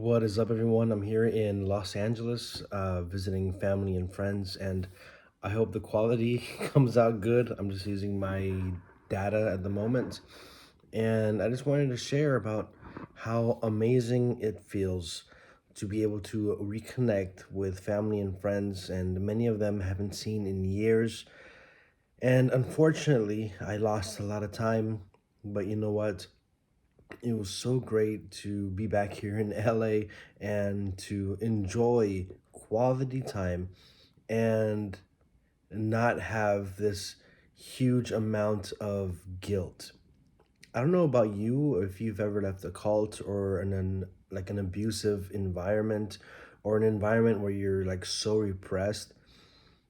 What is up, everyone? I'm here in Los Angeles, visiting family and friends, and I hope the quality comes out good. I'm just using my data at the moment, and I just wanted to share about how amazing it feels to be able to reconnect with family and friends, and many of them haven't seen in years. And unfortunately, I lost a lot of time, but you know what? It was so great to be back here in LA and to enjoy quality time and not have this huge amount of guilt. I don't know about you if you've ever left a cult or like an abusive environment or an environment where you're like so repressed.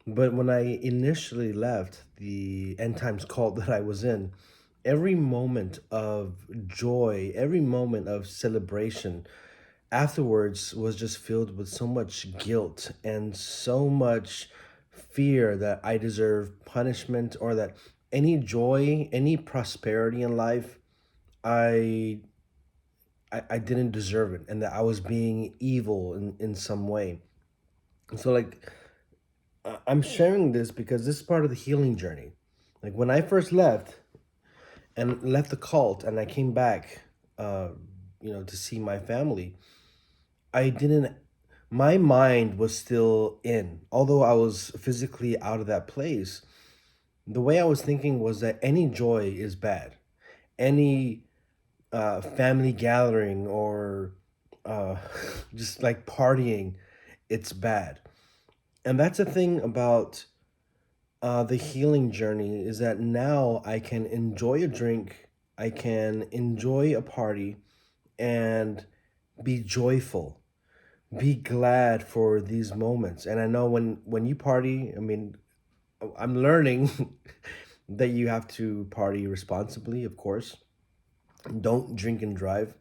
But when I initially left the end times cult that I was in, every moment of joy, every moment of celebration afterwards was just filled with so much guilt and so much fear that I deserve punishment or that any joy, any prosperity in life, I I didn't deserve it and that I was being evil in some way. So like I'm sharing this because this is part of the healing journey. Like when I first left and left the cult and I came back, uh, to see my family, I didn't, my mind was still in. Although I was physically out of that place, the way I was thinking was that any joy is bad. Any family gathering or uh, just like partying, it's bad. And that's the thing about the healing journey is that now I can enjoy a drink, I can enjoy a party, and be joyful, be glad for these moments. And I know when you party, I mean, I'm learning that you have to party responsibly, of course. Don't drink and drive.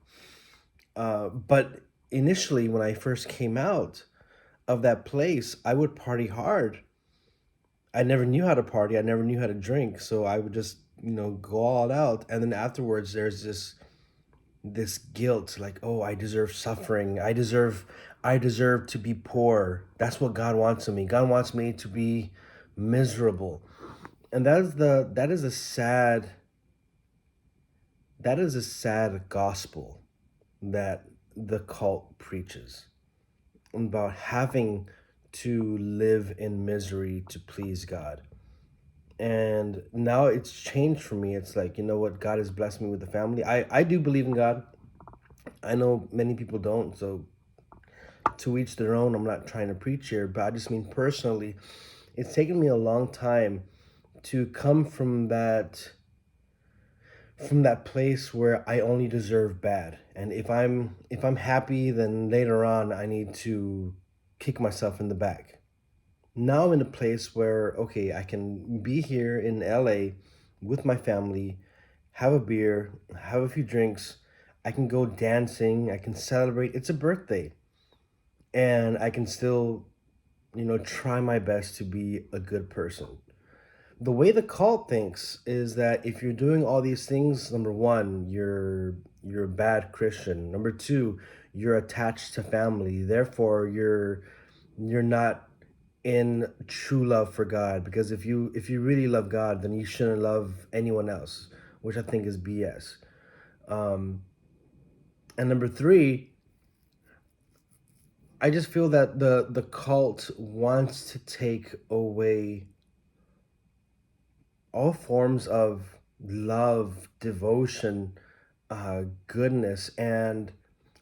But initially, when I first came out of that place, I would party hard. I never knew how to party. I never knew how to drink, so I would just, go all out. And then afterwards, there's this guilt, like, oh, I deserve suffering. I deserve to be poor. That's what God wants of me. God wants me to be miserable, and that is a sad gospel that the cult preaches about having to live in misery to please God. And now it's changed for me. It's like, you know what? God has blessed me with a family. I do believe in God. I know many people don't. So to each their own. I'm not trying to preach here, but I just mean personally, it's taken me a long time to come from that place where I only deserve bad. And if I'm happy, then later on I need to kick myself in the back. Now I'm in a place where, okay, I can be here in LA with my family, have a beer, have a few drinks. I can go dancing, I can celebrate. It's a birthday. And I can still, try my best to be a good person. The way the cult thinks is that if you're doing all these things, number one, you're a bad Christian. Number two, you're attached to family. Therefore, you're not in true love for God. Because if you really love God, then you shouldn't love anyone else, which I think is BS. Um, and number three, I just feel that the cult wants to take away all forms of love, devotion, goodness, and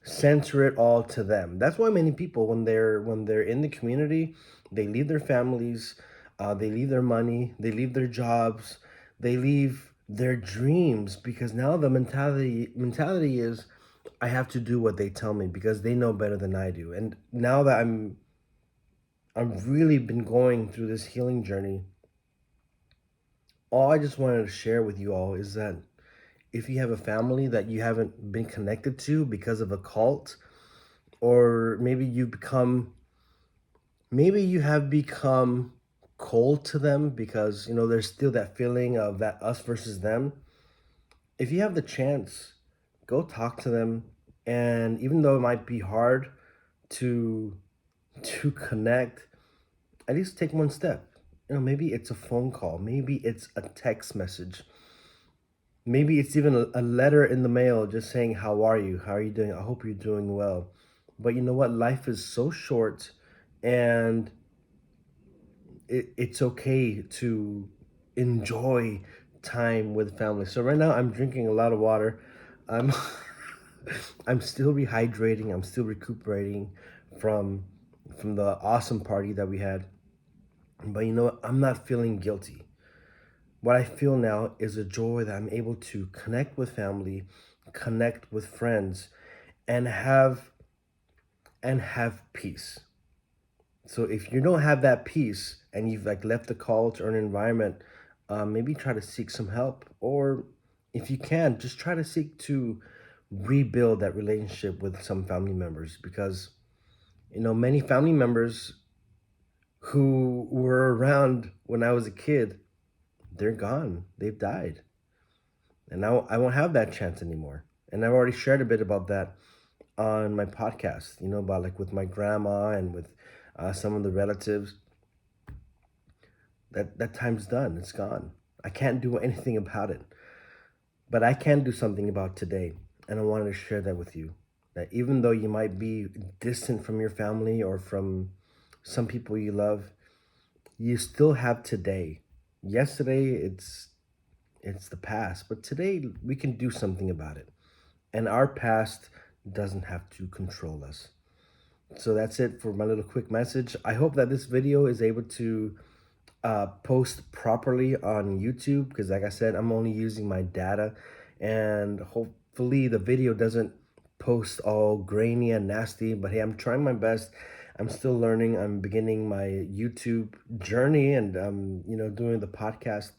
censor it all to them. That's why many people, when they're in the community, they leave their families, they leave their money, they leave their jobs, they leave their dreams because now the mentality is I have to do what they tell me because they know better than I do. And now that I've really been going through this healing journey, all I just wanted to share with you all is that if you have a family that you haven't been connected to because of a cult, or maybe you have become cold to them because there's still that feeling of that us versus them. If you have the chance, go talk to them And even though it might be hard to connect, at least take one step. Maybe it's a phone call, maybe it's a text message, maybe it's even a letter in the mail just saying, "How are you? How are you doing? I hope you're doing well." But you know what? Life is so short, and it's okay to enjoy time with family. So right now I'm drinking a lot of water. I'm I'm still rehydrating. I'm still recuperating from the awesome party that we had. But you know what? I'm not feeling guilty. What I feel now is a joy that I'm able to connect with family, connect with friends, and have peace. So if you don't have that peace and you've like left the college or an environment, maybe try to seek some help, or if you can, just try to seek to rebuild that relationship with some family members, because many family members who were around when I was a kid, they're gone. They've died. And now I won't have that chance anymore. And I've already shared a bit about that on my podcast, about like with my grandma and with some of the relatives. That time's done. It's gone. I can't do anything about it. But I can do something about today. And I wanted to share that with you. That even though you might be distant from your family or from some people you love, you still have today. Yesterday, it's the past, but today we can do something about it. And our past doesn't have to control us. So that's it for my little quick message. I hope that this video is able to post properly on YouTube, because like I said, I'm only using my data, and hopefully the video doesn't post all grainy and nasty. But hey, I'm trying my best. I'm still learning. I'm beginning my YouTube journey, and doing the podcast.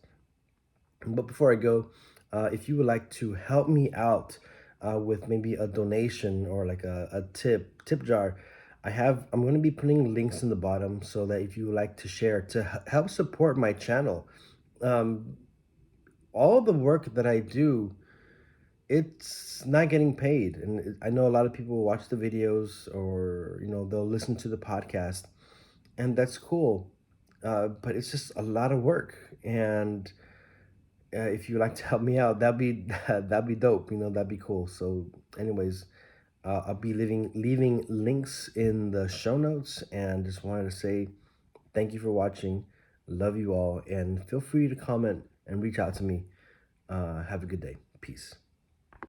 But before I go, if you would like to help me out with maybe a donation or like a tip jar, I'm going to be putting links in the bottom, so that if you would like to share to help support my channel. Um, all the work that I do, it's not getting paid, and I know a lot of people watch the videos, or they'll listen to the podcast, and that's cool. But it's just a lot of work, and if you'd like to help me out, that'd be dope. That'd be cool. So, anyways, I'll be leaving links in the show notes, and just wanted to say thank you for watching. Love you all, and feel free to comment and reach out to me. Have a good day. Peace.